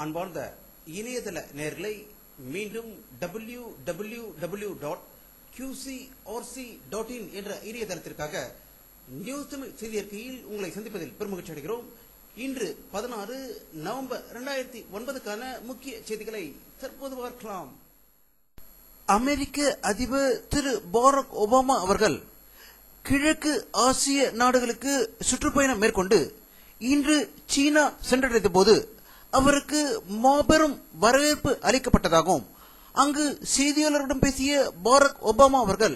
அன்பார்ந்த இணையதள நேயர்களை மீண்டும் www.qcrc.in என்ற இணையதளத்திற்காக நியூஸ் தமிழ் செய்தி அறிக்கையில் உங்களை சந்திப்பதில் பெருமகிழ்ச்சி அடைகிறோம். இன்று 16 நவம்பர் 2009 முக்கிய செய்திகளை தற்போது பார்க்கலாம். அமெரிக்க அதிபர் திரு பாரக் ஒபாமா அவர்கள் கிழக்கு ஆசிய நாடுகளுக்கு சுற்றுப்பயணம் மேற்கொண்டு இன்று சீனா சென்றடைந்த போது அவருக்கு மாபெரும் வரவேற்பு அளிக்கப்பட்டதாகவும் அங்கு செய்தியாளர்களிடம் பேசிய பாரக் ஒபாமா அவர்கள்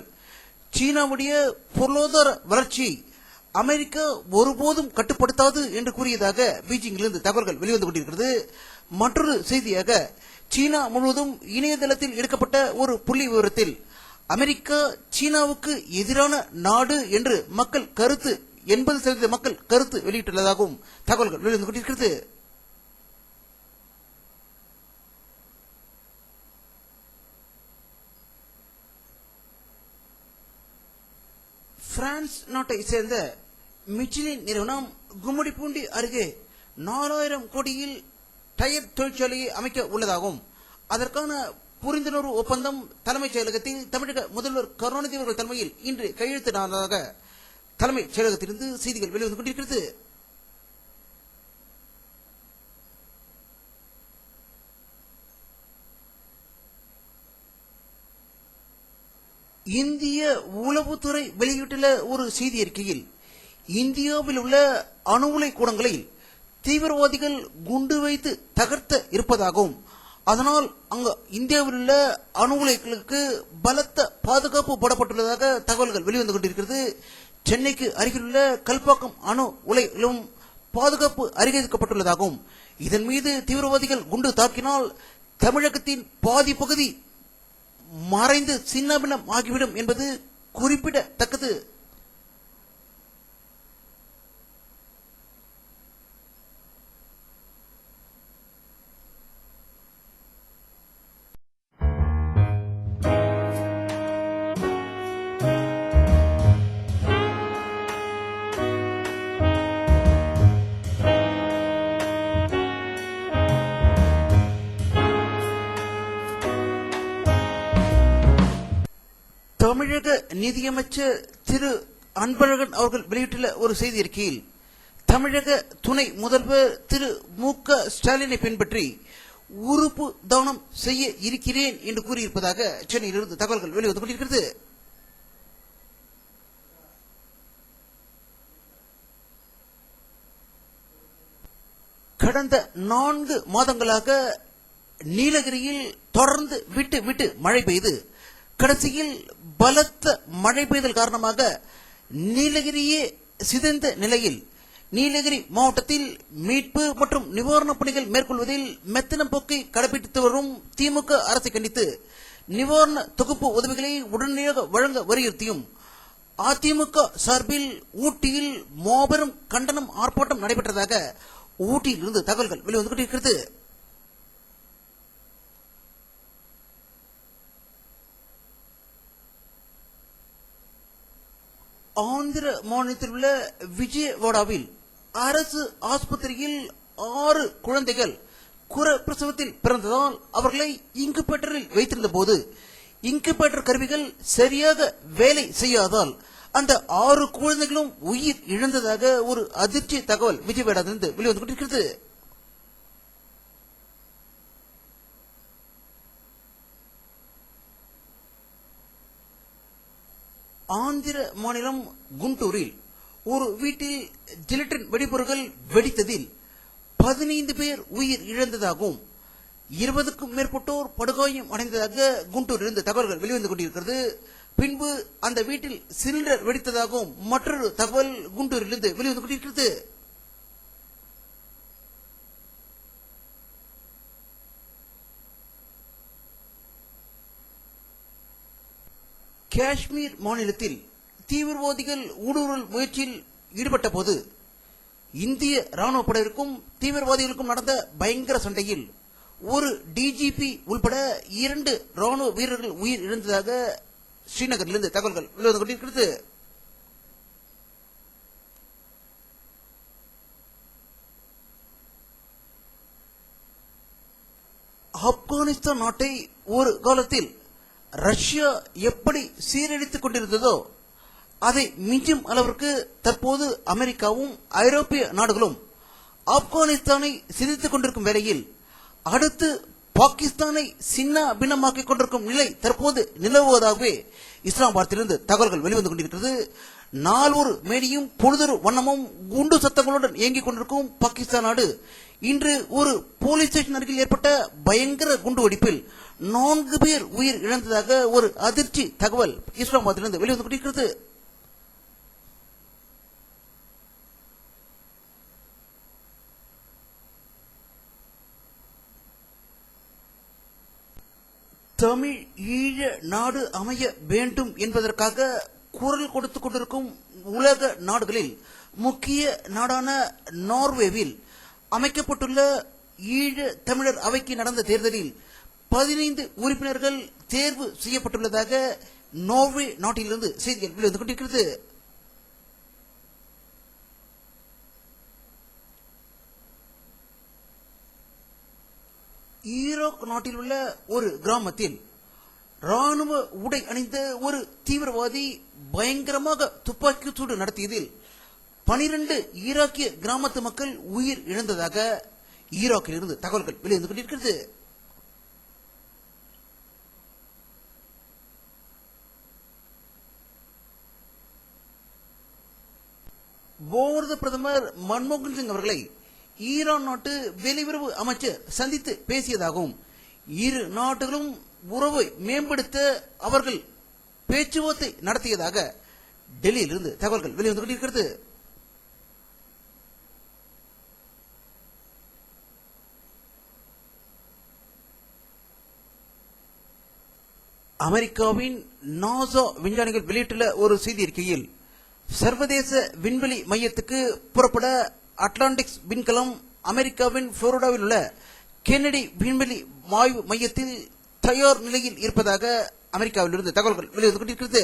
சீனாவுடைய பொருளாதார வளர்ச்சியை அமெரிக்கா ஒருபோதும் கட்டுப்படுத்தாது என்று கூறியதாக பீஜிங்கிலிருந்து தகவல்கள் வெளிவந்து கொண்டிருக்கிறது. மற்றொரு செய்தியாக சீனா முழுவதும் இணையதளத்தில் எடுக்கப்பட்ட ஒரு புள்ளி விவரத்தில் அமெரிக்கா சீனாவுக்கு எதிரான நாடு என்று மக்கள் கருத்து 80% மக்கள் கருத்து வெளியிட்டுள்ளதாகவும் தகவல்கள் வெளிவந்து கொண்டிருக்கிறது. பிரான்ஸ் நாட்டை சேர்ந்த மிச்சிலின் நிறுவனம் கும்மிடிப்பூண்டி அருகே 4000 கோடியில் டயர் தொழிற்சாலையை அமைக்க உள்ளதாகவும் அதற்கான புரிந்துணர்வு ஒப்பந்தம் தலைமைச் செயலகத்தில் தமிழக முதல்வர் கருணாநிதி அவர்கள் தலைமையில் இன்று கையெழுத்திடாததாக தலைமைச் செயலகத்திலிருந்து செய்திகள் வெளிவந்து கொண்டிருக்கிறது. இந்திய உளவுத்துறை வெளியிட்டுள்ள ஒரு செய்தி அறிக்கையில் இந்தியாவில் உள்ள அணு உலை கூடங்களில் தீவிரவாதிகள் குண்டு வைத்து தகர்த்த இருப்பதாகவும் அதனால் அங்கு இந்தியாவில் உள்ள அணு உலைகளுக்கு பலத்த பாதுகாப்பு போடப்பட்டுள்ளதாக தகவல்கள் வெளிவந்து கொண்டிருக்கிறது. சென்னைக்கு அருகிலுள்ள கல்பாக்கம் அணு உலையிலும் பாதுகாப்பு அதிகரிக்கப்பட்டுள்ளதாகவும் இதன் மீது தீவிரவாதிகள் குண்டு தாக்கினால் தமிழகத்தின் பாதி பகுதி மறைந்து சின்னபின்னம் ஆகிவிடும் என்பது குறிப்பிடத்தக்கது. தமிழக நிதியமைச்சர் திரு அன்பழகன் அவர்கள் வெளியிட்டுள்ள ஒரு செய்தி அறிக்கையில் தமிழக துணை முதல்வர் திரு மு.க. ஸ்டாலினை பின்பற்றி உறுப்பு தானம் செய்ய இருக்கிறேன் என்று கூறியிருப்பதாக சென்னையிலிருந்து தகவல்கள் வெளிவந்து கொண்டிருக்கிறது. கடந்த 4 மாதங்களாக நீலகிரியில் தொடர்ந்து விட்டு மழை பெய்து கடைசியில் பலத்த மழை பெய்தல் காரணமாக நீலகிரியே சிதைந்த நிலையில் நீலகிரி மாவட்டத்தில் மீட்பு மற்றும் நிவாரணப் பணிகள் மேற்கொள்வதில் மெத்தன போக்கை கடைபிடித்து வரும் திமுக அரசை கண்டித்து நிவாரண தொகுப்பு உதவிகளை உடனடியாக வழங்க வலியுறுத்தியும் அதிமுக சார்பில் ஊட்டியில் மாபெரும் கண்டனம் ஆர்ப்பாட்டம் நடைபெற்றதாக ஊட்டியில் இருந்து தகவல்கள் வெளிவந்து கொண்டிருக்கிறது. ஆந்திர மாநிலத்தில் உள்ள விஜயவாடாவில் அரசு ஆஸ்பத்திரியில் 6 குழந்தைகள் பிரசவத்தில் பிறந்ததால் அவர்களை இன்குபேட்டரில் வைத்திருந்த போது இன்குபேட்டர் கருவிகள் சரியாக வேலை செய்யாதால் அந்த 6 குழந்தைகளும் உயிர் இழந்ததாக ஒரு அதிர்ச்சி தகவல் விஜயவாடாவிலிருந்து வெளிவந்து கொண்டிருக்கிறது. ஆந்திர மாநிலம் குண்டூரில் ஒரு வீட்டில் ஜிலட்டின் வெடிபொருட்கள் வெடித்ததில் 15 பேர் உயிர் இழந்ததாகவும் 20க்கும் மேற்பட்டோர் படுகாயம் அடைந்ததாக குண்டூரிலிருந்து தகவல்கள் வெளிவந்து கொண்டிருக்கிறது. பின்பு அந்த வீட்டில் சிலிண்டர் வெடித்ததாகவும் மற்றொரு தகவல் குண்டூரிலிருந்து வெளிவந்து கொண்டிருக்கிறது. காஷ்மீர் மாநிலத்தில் தீவிரவாதிகள் ஊடுருவல் முயற்சியில் ஈடுபட்ட போது இந்திய ராணுவ படையினருக்கும் தீவிரவாதிகளுக்கும் நடந்த பயங்கர சண்டையில் ஒரு டிஜிபி உள்பட 2 ராணுவ வீரர்கள் உயிர் இழந்ததாக ஸ்ரீநகரிலிருந்து தகவல்கள் வெளிவந்து கொண்டிருக்கிறது. ஆப்கானிஸ்தான் நாட்டை ஒரு காலத்தில் ரஷ்யா எப்படி சீரழித்துக் கொண்டிருந்ததோ அதை மிஞ்சும் அளவிற்கு தற்போது அமெரிக்காவும் ஐரோப்பிய நாடுகளும் ஆப்கானிஸ்தானை சிதைத்துக் கொண்டிருக்கும் வேளையில் அடுத்து பாகிஸ்தானை சின்ன பின்னமாக்கிக் கொண்டிருக்கும் நிலை தற்போது நிலவுவதாகவே இஸ்லாமாபாத்திலிருந்து தகவல்கள் வெளிவந்து கொண்டிருக்கிறது. நாளொரு மேடியும் பொழுதொரு வண்ணமும் குண்டு சத்தங்களுடன் இயங்கிக் கொண்டிருக்கும் பாகிஸ்தான் நாடு இன்று ஒரு போலீஸ் ஸ்டேஷன் அருகில் ஏற்பட்ட பயங்கர குண்டு வெடிப்பில் 4 பேர் உயிர் இழந்ததாக ஒரு அதிர்ச்சி தகவல் இஸ்லாமாபாத்திலிருந்து வெளிவந்து கொண்டிருக்கிறது. தமிழ் ஈழ நாடு அமைய வேண்டும் என்பதற்காக குரல் கொடுத்துக் கொண்டிருக்கும் உலக நாடுகளில் முக்கிய நாடான நார்வேவில் அமைக்கப்பட்டுள்ள ஈழ தமிழர் அவைக்கு நடந்த தேர்தலில் 15 உறுப்பினர்கள் தேர்வு செய்யப்பட்டுள்ளதாக நார்வே நாட்டிலிருந்து செய்திகள் வெளிவந்து கொண்டிருக்கிறது. ஈராக் நாட்டில் உள்ள ஒரு கிராமத்தில் ராணுவ உடை அணிந்த ஒரு தீவிரவாதி பயங்கரமாக துப்பாக்கி சூடு நடத்தியதில் 12 ஈராக்கிய கிராமத்து மக்கள் உயிர் இழந்ததாக ஈராக்கிலிருந்து தகவல்கள் வெளிவந்து கொண்டிருக்கிறது. பாரத பிரதமர் மன்மோகன் சிங் அவர்களை ஈரான் நாட்டு வெளியுறவு அமைச்சர் சந்தித்து பேசியதாகவும் இரு நாடுகளும் உறவை மேம்படுத்த அவர்கள் பேச்சுவார்த்தை நடத்தியதாக டெல்லியிலிருந்து தகவல்கள் வெளிவந்து கொண்டிருக்கிறது. அமெரிக்காவின் நாசா விஞ்ஞானிகள் வெளியிட்டுள்ள ஒரு செய்தி அறிக்கையில் சர்வதேச விண்வெளி மையத்துக்கு புறப்பட அட்லாண்டிக்ஸ் விண்கலம் அமெரிக்காவின் புளோரிடாவில் உள்ள கென்னடி விண்வெளி ஆய்வு மையத்தில் தயார் நிலையில் இருப்பதாக அமெரிக்காவிலிருந்து தகவல்கள் வெளிவந்து கொண்டிருக்கிறது.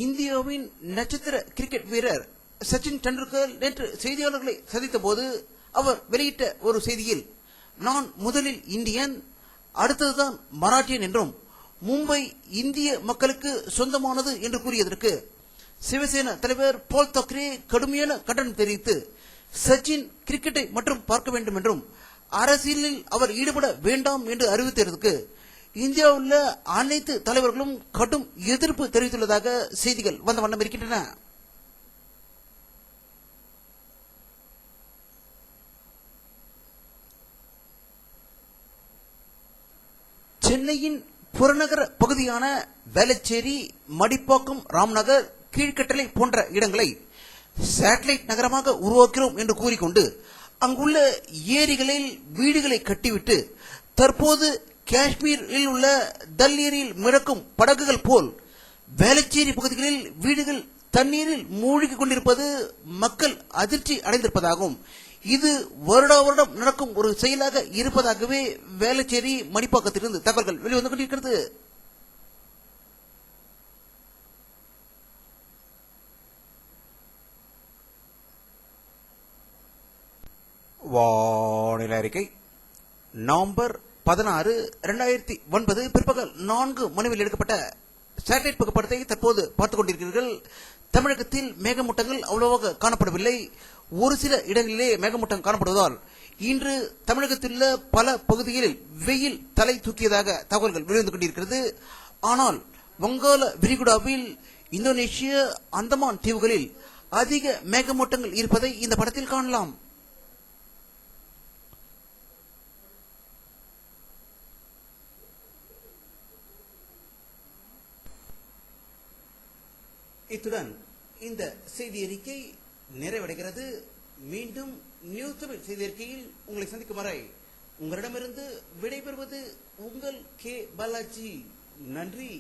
இந்தியாவின் நட்சத்திர கிரிக்கெட் வீரர் சச்சின் டெண்டுல்கர் நேற்று செய்தியாளர்களை சந்தித்த போது அவர் வெளியிட்ட ஒரு செய்தியில், நான் முதலில் இந்தியன், அடுத்ததுதான் மராட்டியன் என்றும் மும்பை இந்திய மக்களுக்கு சொந்தமானது என்று கூறியதற்கு சிவசேனா தலைவர் பால் தாக்கரே கடுமையான கண்டனம் தெரிவித்து சச்சின் கிரிக்கெட்டை மட்டும் பார்க்க வேண்டும் என்றும் அரசியலில் அவர் ஈடுபட வேண்டாம் என்று அறிவித்ததற்கு இந்தியாவில் உள்ள அனைத்து தலைவர்களும் கடும் எதிர்ப்பு தெரிவித்துள்ளதாக செய்திகள் வந்த வண்ணம் இருக்கின்றன. சென்னையின் புறநகர பகுதியான வேளச்சேரி, மடிப்பாக்கம், ராம்நகர், கீழ்கட்டளை போன்ற இடங்களை சேட்டலைட் நகரமாக உருவாக்கிறோம் என்று கூறிக்கொண்டு அங்குள்ள ஏரிகளில் வீடுகளை கட்டிவிட்டு தற்போது காஷ்மீரில் உள்ள தல் ஏரியில் மிதக்கும் படகுகள் போல் வேளச்சேரி பகுதிகளில் வீடுகள் தண்ணீரில் மூழ்கிக் கொண்டிருப்பது மக்கள் அதிர்ச்சி அடைந்திருப்பதாகவும் இது வருடா வருடம் நடக்கும் ஒரு செயலாக இருப்பதாகவே வேளச்சேரி மணிப்பாக்கத்திலிருந்து தகவல்கள் வெளிவந்து கொண்டிருக்கிறது. வானிலை அறிக்கை நவம்பர் 16, 2009 பிற்பகல் 4 மணியில் எடுக்கப்பட்ட சேட்டலைட் புகைப்படத்தை தற்போது பார்த்துக் கொண்டிருக்கிறீர்கள். தமிழகத்தில் மேகமூட்டங்கள் அவ்வளவாக காணப்படவில்லை. ஒரு சில இடங்களிலே மேகமூட்டம் காணப்படுவதால் இன்று தமிழகத்தில் உள்ள பல பகுதிகளில் வெயில் தலை தூக்கியதாக தகவல்கள் வெளிவந்து கொண்டிருக்கிறது. ஆனால் வங்காள விரிகுடாவில், இந்தோனேஷிய, அந்தமான் தீவுகளில் அதிக மேகமூட்டங்கள் இருப்பதை இந்த படத்தில் காணலாம். இத்துடன் இந்த செய்தி அறிக்கை நிறைவடைகிறது. மீண்டும் நியூஸ் தமிழ் செய்தி அறிக்கையில் உங்களை சந்திக்கும் வரை உங்களிடமிருந்து விடைபெறுவது உங்கள் கே பாலாஜி. நன்றி.